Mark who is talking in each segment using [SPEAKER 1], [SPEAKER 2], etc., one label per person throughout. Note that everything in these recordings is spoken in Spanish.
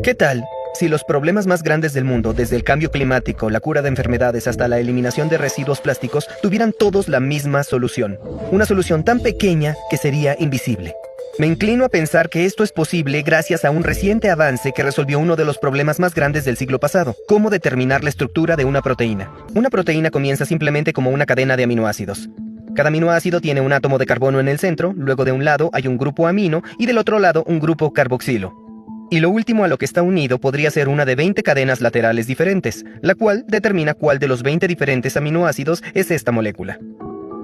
[SPEAKER 1] ¿Qué tal si los problemas más grandes del mundo, desde el cambio climático, la cura de enfermedades hasta la eliminación de residuos plásticos, tuvieran todos la misma solución? Una solución tan pequeña que sería invisible. Me inclino a pensar que esto es posible gracias a un reciente avance que resolvió uno de los problemas más grandes del siglo pasado: cómo determinar la estructura de una proteína. Una proteína comienza simplemente como una cadena de aminoácidos. Cada aminoácido tiene un átomo de carbono en el centro, luego de un lado hay un grupo amino y del otro lado un grupo carboxilo. Y lo último a lo que está unido podría ser una de 20 cadenas laterales diferentes, la cual determina cuál de los 20 diferentes aminoácidos es esta molécula.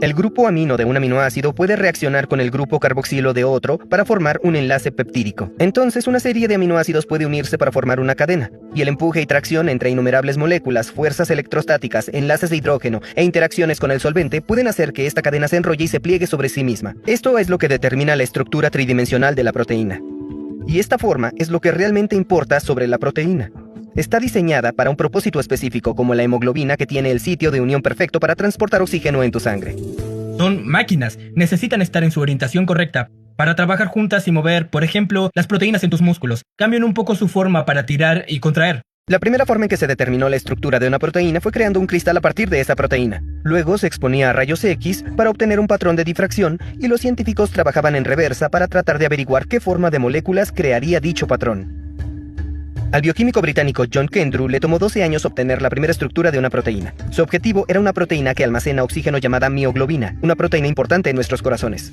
[SPEAKER 1] El grupo amino de un aminoácido puede reaccionar con el grupo carboxilo de otro para formar un enlace peptídico. Entonces, una serie de aminoácidos puede unirse para formar una cadena, y el empuje y tracción entre innumerables moléculas, fuerzas electrostáticas, enlaces de hidrógeno e interacciones con el solvente pueden hacer que esta cadena se enrolle y se pliegue sobre sí misma. Esto es lo que determina la estructura tridimensional de la proteína. Y esta forma es lo que realmente importa sobre la proteína. Está diseñada para un propósito específico, como la hemoglobina, que tiene el sitio de unión perfecto para transportar oxígeno en tu sangre.
[SPEAKER 2] Son máquinas, necesitan estar en su orientación correcta para trabajar juntas y mover, por ejemplo, las proteínas en tus músculos. Cambian un poco su forma para tirar y contraer.
[SPEAKER 1] La primera forma en que se determinó la estructura de una proteína fue creando un cristal a partir de esa proteína. Luego se exponía a rayos X para obtener un patrón de difracción, y los científicos trabajaban en reversa para tratar de averiguar qué forma de moléculas crearía dicho patrón. Al bioquímico británico John Kendrew le tomó 12 años obtener la primera estructura de una proteína. Su objetivo era una proteína que almacena oxígeno llamada mioglobina, una proteína importante en nuestros corazones.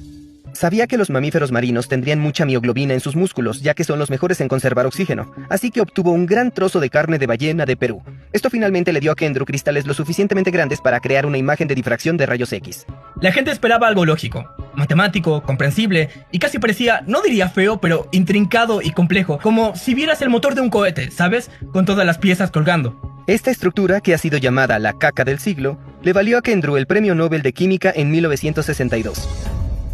[SPEAKER 1] Sabía que los mamíferos marinos tendrían mucha mioglobina en sus músculos, ya que son los mejores en conservar oxígeno, así que obtuvo un gran trozo de carne de ballena de Perú. Esto finalmente le dio a Kendrew cristales lo suficientemente grandes para crear una imagen de difracción de rayos X.
[SPEAKER 2] La gente esperaba algo lógico, matemático, comprensible, y casi parecía, no diría feo, pero intrincado y complejo, como si vieras el motor de un cohete, ¿sabes? Con todas las piezas colgando.
[SPEAKER 1] Esta estructura, que ha sido llamada la caca del siglo, le valió a Kendrew el Premio Nobel de Química en 1962.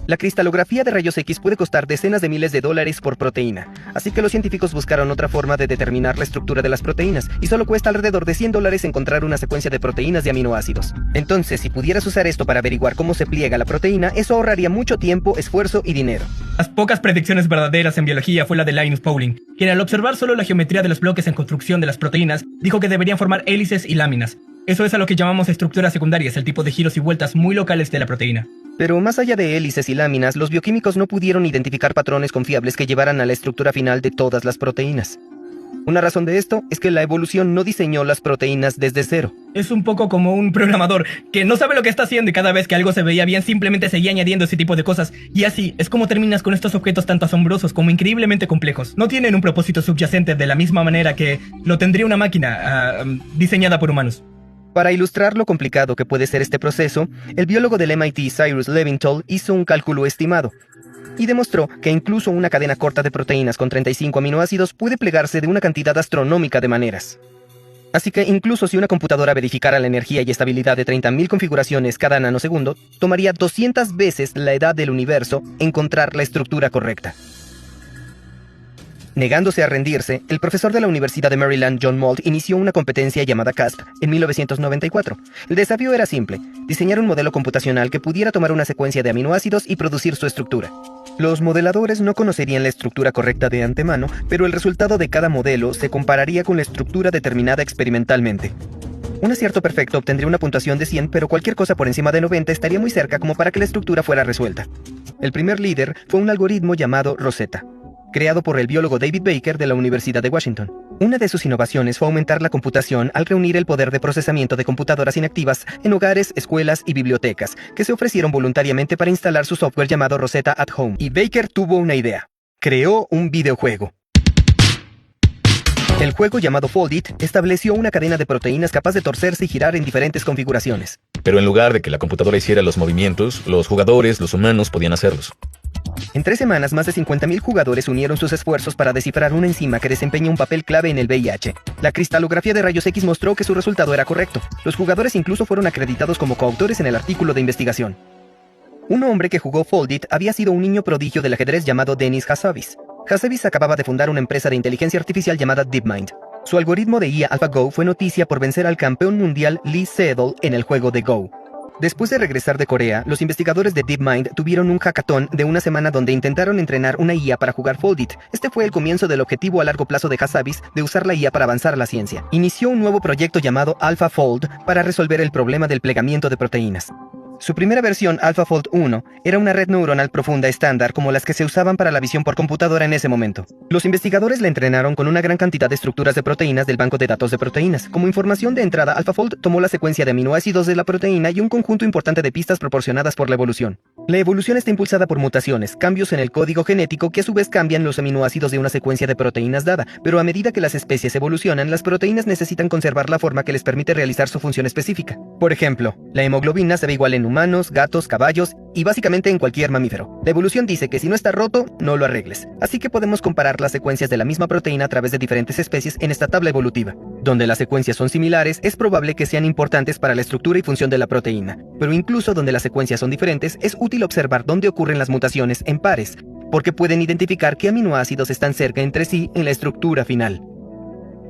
[SPEAKER 1] La cristalografía de rayos X puede costar decenas de miles de dólares por proteína, así que los científicos buscaron otra forma de determinar la estructura de las proteínas, y solo cuesta alrededor de $100 encontrar una secuencia de proteínas de aminoácidos. Entonces, si pudieras usar esto para averiguar cómo se pliega la proteína, eso ahorraría mucho tiempo, esfuerzo y dinero.
[SPEAKER 2] Las pocas predicciones verdaderas en biología fue la de Linus Pauling, quien al observar solo la geometría de los bloques en construcción de las proteínas, dijo que deberían formar hélices y láminas. Eso es a lo que llamamos estructuras secundarias, el tipo de giros y vueltas muy locales de la proteína.
[SPEAKER 1] Pero más allá de hélices y láminas, los bioquímicos no pudieron identificar patrones confiables que llevaran a la estructura final de todas las proteínas. Una razón de esto es que la evolución no diseñó las proteínas desde cero.
[SPEAKER 2] Es un poco como un programador que no sabe lo que está haciendo, y cada vez que algo se veía bien simplemente seguía añadiendo ese tipo de cosas. Y así es como terminas con estos objetos tanto asombrosos como increíblemente complejos. No tienen un propósito subyacente de la misma manera que lo tendría una máquina diseñada por humanos.
[SPEAKER 1] Para ilustrar lo complicado que puede ser este proceso, el biólogo del MIT Cyrus Levinthal hizo un cálculo estimado y demostró que incluso una cadena corta de proteínas con 35 aminoácidos puede plegarse de una cantidad astronómica de maneras. Así que incluso si una computadora verificara la energía y estabilidad de 30.000 configuraciones cada nanosegundo, tomaría 200 veces la edad del universo encontrar la estructura correcta. Negándose a rendirse, el profesor de la Universidad de Maryland, John Mould, inició una competencia llamada CASP en 1994. El desafío era simple: diseñar un modelo computacional que pudiera tomar una secuencia de aminoácidos y producir su estructura. Los modeladores no conocerían la estructura correcta de antemano, pero el resultado de cada modelo se compararía con la estructura determinada experimentalmente. Un acierto perfecto obtendría una puntuación de 100, pero cualquier cosa por encima de 90 estaría muy cerca como para que la estructura fuera resuelta. El primer líder fue un algoritmo llamado Rosetta, creado por el biólogo David Baker de la Universidad de Washington. Una de sus innovaciones fue aumentar la computación al reunir el poder de procesamiento de computadoras inactivas en hogares, escuelas y bibliotecas, que se ofrecieron voluntariamente para instalar su software llamado Rosetta at Home. Y Baker tuvo una idea: creó un videojuego. El juego, llamado Foldit, estableció una cadena de proteínas capaz de torcerse y girar en diferentes configuraciones.
[SPEAKER 3] Pero en lugar de que la computadora hiciera los movimientos, los jugadores, los humanos, podían hacerlos.
[SPEAKER 1] En 3 semanas, más de 50.000 jugadores unieron sus esfuerzos para descifrar una enzima que desempeña un papel clave en el VIH. La cristalografía de rayos X mostró que su resultado era correcto. Los jugadores incluso fueron acreditados como coautores en el artículo de investigación. Un hombre que jugó Foldit había sido un niño prodigio del ajedrez llamado Denis Hassabis. Hassabis acababa de fundar una empresa de inteligencia artificial llamada DeepMind. Su algoritmo de IA AlphaGo fue noticia por vencer al campeón mundial Lee Sedol en el juego de Go. Después de regresar de Corea, los investigadores de DeepMind tuvieron un hackathon de una semana donde intentaron entrenar una IA para jugar Foldit. Este fue el comienzo del objetivo a largo plazo de Hassabis de usar la IA para avanzar la ciencia. Inició un nuevo proyecto llamado AlphaFold para resolver el problema del plegamiento de proteínas. Su primera versión, AlphaFold 1, era una red neuronal profunda estándar como las que se usaban para la visión por computadora en ese momento. Los investigadores la entrenaron con una gran cantidad de estructuras de proteínas del banco de datos de proteínas. Como información de entrada, AlphaFold tomó la secuencia de aminoácidos de la proteína y un conjunto importante de pistas proporcionadas por la evolución. La evolución está impulsada por mutaciones, cambios en el código genético que a su vez cambian los aminoácidos de una secuencia de proteínas dada, pero a medida que las especies evolucionan, las proteínas necesitan conservar la forma que les permite realizar su función específica. Por ejemplo, la hemoglobina se ve igual en humanos, gatos, caballos y básicamente en cualquier mamífero. La evolución dice que si no está roto, no lo arregles. Así que podemos comparar las secuencias de la misma proteína a través de diferentes especies en esta tabla evolutiva. Donde las secuencias son similares, es probable que sean importantes para la estructura y función de la proteína. Pero incluso donde las secuencias son diferentes, es útil observar dónde ocurren las mutaciones en pares, porque pueden identificar qué aminoácidos están cerca entre sí en la estructura final.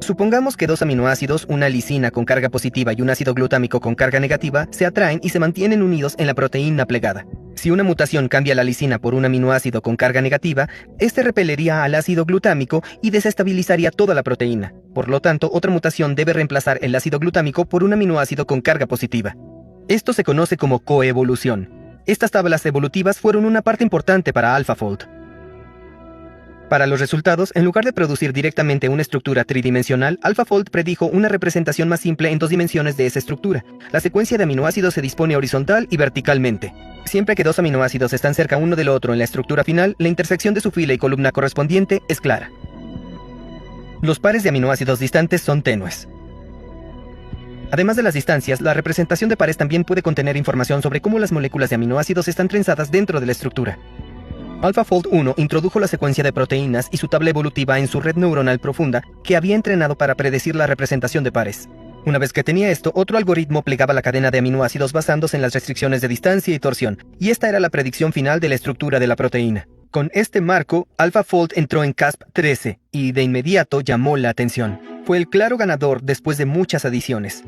[SPEAKER 1] Supongamos que dos aminoácidos, una lisina con carga positiva y un ácido glutámico con carga negativa, se atraen y se mantienen unidos en la proteína plegada. Si una mutación cambia la lisina por un aminoácido con carga negativa, este repelería al ácido glutámico y desestabilizaría toda la proteína. Por lo tanto, otra mutación debe reemplazar el ácido glutámico por un aminoácido con carga positiva. Esto se conoce como coevolución. Estas tablas evolutivas fueron una parte importante para AlphaFold. Para los resultados, en lugar de producir directamente una estructura tridimensional, AlphaFold predijo una representación más simple en 2 dimensiones de esa estructura. La secuencia de aminoácidos se dispone horizontal y verticalmente. Siempre que 2 aminoácidos están cerca uno del otro en la estructura final, la intersección de su fila y columna correspondiente es clara. Los pares de aminoácidos distantes son tenues. Además de las distancias, la representación de pares también puede contener información sobre cómo las moléculas de aminoácidos están trenzadas dentro de la estructura. AlphaFold 1 introdujo la secuencia de proteínas y su tabla evolutiva en su red neuronal profunda que había entrenado para predecir la representación de pares. Una vez que tenía esto, otro algoritmo plegaba la cadena de aminoácidos basándose en las restricciones de distancia y torsión, y esta era la predicción final de la estructura de la proteína. Con este marco, AlphaFold entró en CASP-13 y de inmediato llamó la atención. Fue el claro ganador después de muchas adiciones.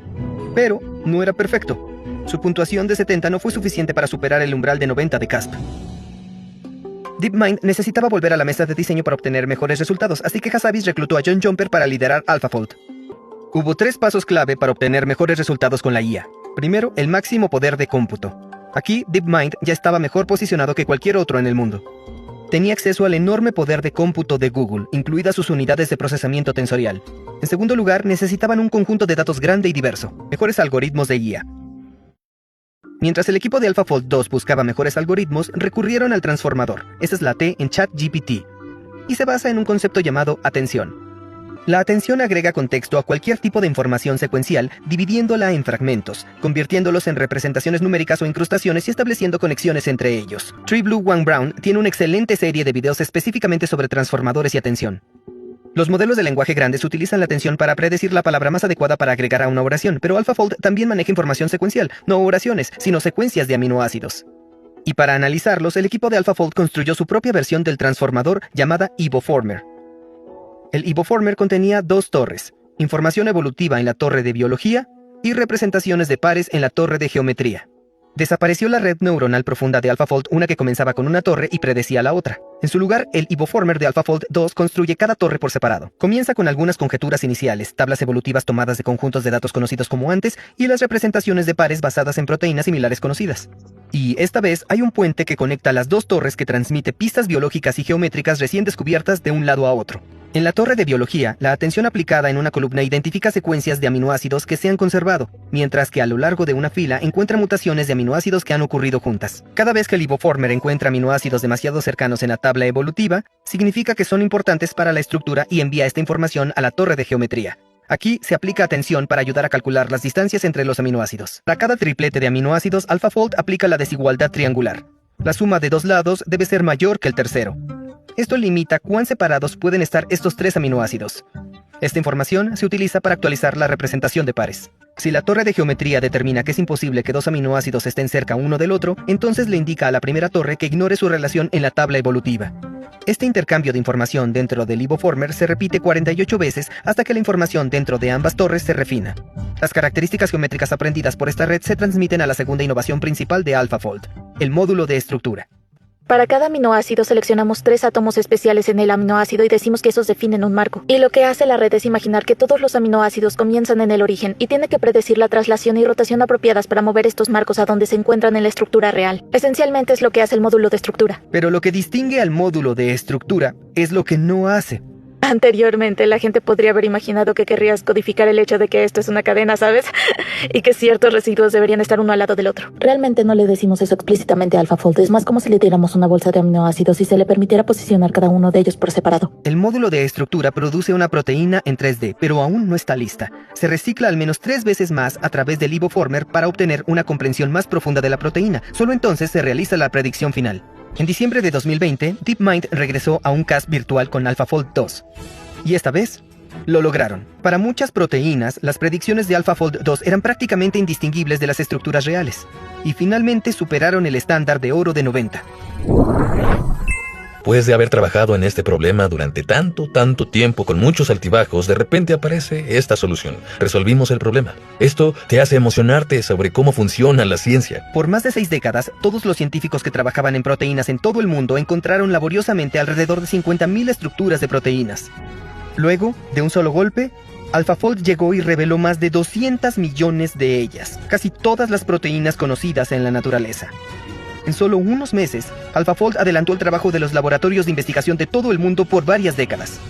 [SPEAKER 1] Pero no era perfecto. Su puntuación de 70 no fue suficiente para superar el umbral de 90 de CASP. DeepMind necesitaba volver a la mesa de diseño para obtener mejores resultados, así que Hassabis reclutó a John Jumper para liderar AlphaFold. Hubo 3 pasos clave para obtener mejores resultados con la IA. Primero, el máximo poder de cómputo. Aquí, DeepMind ya estaba mejor posicionado que cualquier otro en el mundo. Tenía acceso al enorme poder de cómputo de Google, incluidas sus unidades de procesamiento tensorial. En segundo lugar, necesitaban un conjunto de datos grande y diverso, mejores algoritmos de IA. Mientras el equipo de AlphaFold 2 buscaba mejores algoritmos, recurrieron al transformador. Esa es la T en ChatGPT. Y se basa en un concepto llamado atención. La atención agrega contexto a cualquier tipo de información secuencial, dividiéndola en fragmentos, convirtiéndolos en representaciones numéricas o incrustaciones y estableciendo conexiones entre ellos. TreeBlue Wang Brown tiene una excelente serie de videos específicamente sobre transformadores y atención. Los modelos de lenguaje grandes utilizan la atención para predecir la palabra más adecuada para agregar a una oración, pero AlphaFold también maneja información secuencial, no oraciones, sino secuencias de aminoácidos. Y para analizarlos, el equipo de AlphaFold construyó su propia versión del transformador llamada Evoformer. El Evoformer contenía 2 torres, información evolutiva en la torre de biología y representaciones de pares en la torre de geometría. Desapareció la red neuronal profunda de AlphaFold, una que comenzaba con una torre y predecía la otra. En su lugar, el Evoformer de AlphaFold 2 construye cada torre por separado. Comienza con algunas conjeturas iniciales, tablas evolutivas tomadas de conjuntos de datos conocidos como antes y las representaciones de pares basadas en proteínas similares conocidas. Y esta vez hay un puente que conecta las 2 torres que transmite pistas biológicas y geométricas recién descubiertas de un lado a otro. En la torre de biología, la atención aplicada en una columna identifica secuencias de aminoácidos que se han conservado, mientras que a lo largo de una fila encuentra mutaciones de aminoácidos que han ocurrido juntas. Cada vez que el Evoformer encuentra aminoácidos demasiado cercanos en la tabla evolutiva, significa que son importantes para la estructura y envía esta información a la torre de geometría. Aquí se aplica atención para ayudar a calcular las distancias entre los aminoácidos. Para cada triplete de aminoácidos, AlphaFold aplica la desigualdad triangular. La suma de 2 lados debe ser mayor que el tercero. Esto limita cuán separados pueden estar estos 3 aminoácidos. Esta información se utiliza para actualizar la representación de pares. Si la torre de geometría determina que es imposible que dos aminoácidos estén cerca uno del otro, entonces le indica a la primera torre que ignore su relación en la tabla evolutiva. Este intercambio de información dentro del Evoformer se repite 48 veces hasta que la información dentro de ambas torres se refina. Las características geométricas aprendidas por esta red se transmiten a la segunda innovación principal de AlphaFold, el módulo de estructura.
[SPEAKER 4] Para cada aminoácido seleccionamos 3 átomos especiales en el aminoácido y decimos que esos definen un marco. Y lo que hace la red es imaginar que todos los aminoácidos comienzan en el origen y tiene que predecir la traslación y rotación apropiadas para mover estos marcos a donde se encuentran en la estructura real. Esencialmente es lo que hace el módulo de estructura.
[SPEAKER 1] Pero lo que distingue al módulo de estructura es lo que no hace.
[SPEAKER 4] Anteriormente, la gente podría haber imaginado que querrías codificar el hecho de que esto es una cadena, ¿sabes? Y que ciertos residuos deberían estar uno al lado del otro. Realmente no le decimos eso explícitamente a AlphaFold. Es más como si le diéramos una bolsa de aminoácidos y se le permitiera posicionar cada uno de ellos por separado.
[SPEAKER 1] El módulo de estructura produce una proteína en 3D, pero aún no está lista. Se recicla al menos 3 veces más a través del Evoformer para obtener una comprensión más profunda de la proteína. Solo entonces se realiza la predicción final. En diciembre de 2020, DeepMind regresó a un CAS virtual con AlphaFold 2. Y esta vez, lo lograron. Para muchas proteínas, las predicciones de AlphaFold 2 eran prácticamente indistinguibles de las estructuras reales. Y finalmente superaron el estándar de oro de 90.
[SPEAKER 3] Después de haber trabajado en este problema durante tanto tiempo con muchos altibajos, de repente aparece esta solución. Resolvimos el problema. Esto te hace emocionarte sobre cómo funciona la ciencia.
[SPEAKER 1] Por más de 6 décadas, todos los científicos que trabajaban en proteínas en todo el mundo encontraron laboriosamente alrededor de 50.000 estructuras de proteínas. Luego, de un solo golpe, AlphaFold llegó y reveló más de 200 millones de ellas, casi todas las proteínas conocidas en la naturaleza. En solo unos meses, AlphaFold adelantó el trabajo de los laboratorios de investigación de todo el mundo por varias décadas.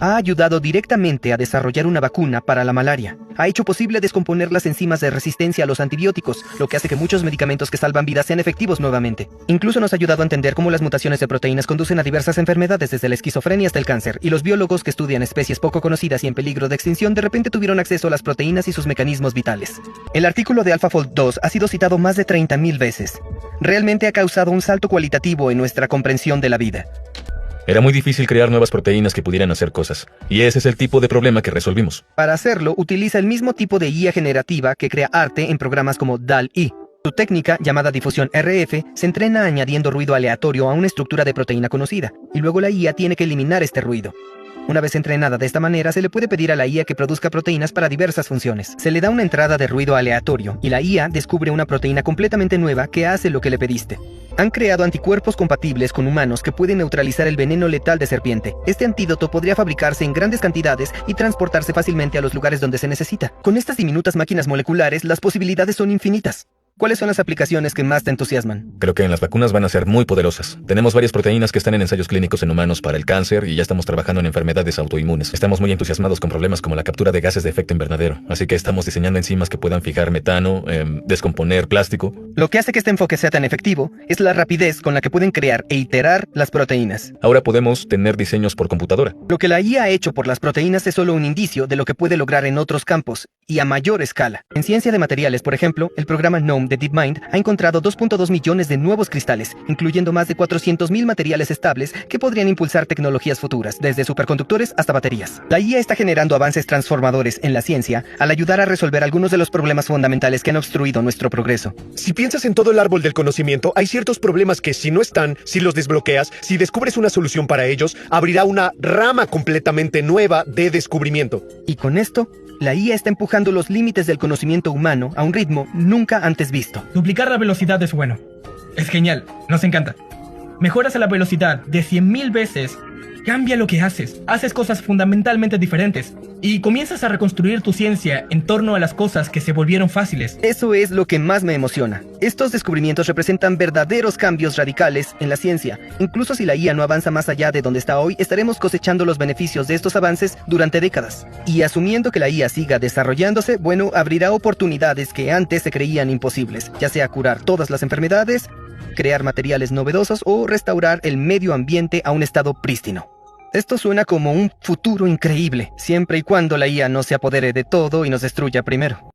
[SPEAKER 1] Ha ayudado directamente a desarrollar una vacuna para la malaria. Ha hecho posible descomponer las enzimas de resistencia a los antibióticos, lo que hace que muchos medicamentos que salvan vidas sean efectivos nuevamente. Incluso nos ha ayudado a entender cómo las mutaciones de proteínas conducen a diversas enfermedades, desde la esquizofrenia hasta el cáncer, y los biólogos que estudian especies poco conocidas y en peligro de extinción de repente tuvieron acceso a las proteínas y sus mecanismos vitales. El artículo de AlphaFold 2 ha sido citado más de 30.000 veces. Realmente ha causado un salto cualitativo en nuestra comprensión de la vida.
[SPEAKER 3] Era muy difícil crear nuevas proteínas que pudieran hacer cosas, y ese es el tipo de problema que resolvimos.
[SPEAKER 1] Para hacerlo, utiliza el mismo tipo de IA generativa que crea arte en programas como DALL-E. Su técnica, llamada difusión RF, se entrena añadiendo ruido aleatorio a una estructura de proteína conocida, y luego la IA tiene que eliminar este ruido. Una vez entrenada de esta manera, se le puede pedir a la IA que produzca proteínas para diversas funciones. Se le da una entrada de ruido aleatorio, y la IA descubre una proteína completamente nueva que hace lo que le pediste. Han creado anticuerpos compatibles con humanos que pueden neutralizar el veneno letal de serpiente. Este antídoto podría fabricarse en grandes cantidades y transportarse fácilmente a los lugares donde se necesita. Con estas diminutas máquinas moleculares, las posibilidades son infinitas. ¿Cuáles son las aplicaciones que más te entusiasman?
[SPEAKER 3] Creo que en las vacunas van a ser muy poderosas. Tenemos varias proteínas que están en ensayos clínicos en humanos para el cáncer y ya estamos trabajando en enfermedades autoinmunes. Estamos muy entusiasmados con problemas como la captura de gases de efecto invernadero, así que estamos diseñando enzimas que puedan fijar metano, descomponer plástico.
[SPEAKER 1] Lo que hace que este enfoque sea tan efectivo es la rapidez con la que pueden crear e iterar las proteínas.
[SPEAKER 3] Ahora podemos tener diseños por computadora.
[SPEAKER 1] Lo que la IA ha hecho por las proteínas es solo un indicio de lo que puede lograr en otros campos y a mayor escala. En ciencia de materiales, por ejemplo, el programa GNOME de DeepMind ha encontrado 2.2 millones de nuevos cristales, incluyendo más de 400.000 materiales estables que podrían impulsar tecnologías futuras, desde superconductores hasta baterías. La IA está generando avances transformadores en la ciencia al ayudar a resolver algunos de los problemas fundamentales que han obstruido nuestro progreso.
[SPEAKER 5] Si piensas en todo el árbol del conocimiento, hay ciertos problemas que si no están, si los desbloqueas, si descubres una solución para ellos, abrirá una rama completamente nueva de descubrimiento.
[SPEAKER 1] Y con esto, la IA está empujando los límites del conocimiento humano a un ritmo nunca antes visto.
[SPEAKER 2] Duplicar la velocidad es bueno. Es genial, nos encanta. Mejoras a la velocidad de 100.000 veces, cambia lo que haces. Haces cosas fundamentalmente diferentes y comienzas a reconstruir tu ciencia en torno a las cosas que se volvieron fáciles.
[SPEAKER 1] Eso es lo que más me emociona. Estos descubrimientos representan verdaderos cambios radicales en la ciencia. Incluso si la IA no avanza más allá de donde está hoy, estaremos cosechando los beneficios de estos avances durante décadas. Y asumiendo que la IA siga desarrollándose, bueno, abrirá oportunidades que antes se creían imposibles, ya sea curar todas las enfermedades, crear materiales novedosos o restaurar el medio ambiente a un estado prístino. Esto suena como un futuro increíble, siempre y cuando la IA no se apodere de todo y nos destruya primero.